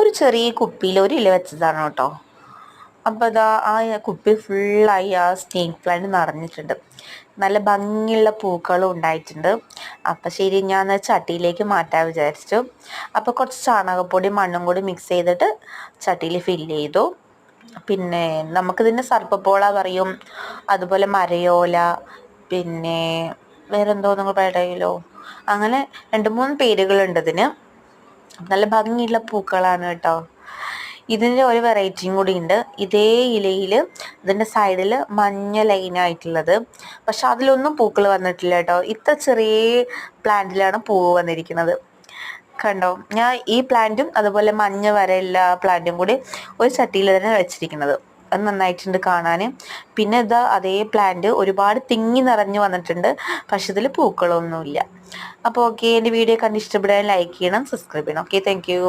ഒരു ചെറിയ കുപ്പിയിൽ ഒരു ഇല വെച്ചതാണ് കേട്ടോ. അപ്പോൾ അതാ ആ കുപ്പി ഫുള്ളായി ആ സ്നേക്ക് പ്ലാന്റ് നിറഞ്ഞിട്ടുണ്ട്. നല്ല ഭംഗിയുള്ള പൂക്കളും ഉണ്ടായിട്ടുണ്ട്. അപ്പം ശരി, ഞാൻ ചട്ടിയിലേക്ക് മാറ്റാൻ വിചാരിച്ചു. അപ്പോൾ കുറച്ച് ചാണകപ്പൊടി മണ്ണും കൂടി മിക്സ് ചെയ്തിട്ട് ചട്ടിയിൽ ഫില്ല് ചെയ്തു. പിന്നെ നമുക്കിതിൻ്റെ സർപ്പപ്പോള പറയും, അതുപോലെ മരയോല, പിന്നെ വേറെന്തോ നിങ്ങൾ പറയലോ, അങ്ങനെ 2-3 പേരുകളുണ്ട് ഇതിന്. നല്ല ഭംഗിയുള്ള പൂക്കളാണ് കേട്ടോ. ഇതിൻ്റെ ഒരു വെറൈറ്റിയും കൂടി ഉണ്ട്. ഇതേ ഇലയിൽ ഇതിൻ്റെ സൈഡിൽ മഞ്ഞ ലൈനായിട്ടുള്ളത്, പക്ഷെ അതിലൊന്നും പൂക്കൾ വന്നിട്ടില്ല കേട്ടോ. ഇത്ര ചെറിയ പ്ലാന്റിലാണ് പൂവ് വന്നിരിക്കുന്നത്. കണ്ടോ, ഞാൻ ഈ പ്ലാന്റും അതുപോലെ മഞ്ഞ വരയുള്ള പ്ലാന്റും കൂടി ഒരു ചട്ടിയിൽ തന്നെ വെച്ചിരിക്കുന്നത്. അത് നന്നായിട്ടുണ്ട് കാണാൻ. പിന്നെ ഇതാ അതേ പ്ലാന്റ് ഒരുപാട് തിങ്ങി നിറഞ്ഞു വന്നിട്ടുണ്ട്, പക്ഷെ ഇതിൽ പൂക്കളൊന്നുമില്ല. അപ്പോൾ ഓക്കെ, എൻ്റെ വീഡിയോ കണ്ട് ഇഷ്ടപ്പെടാൻ ലൈക്ക് ചെയ്യണം, സബ്സ്ക്രൈബ് ചെയ്യണം. Okay, thank you.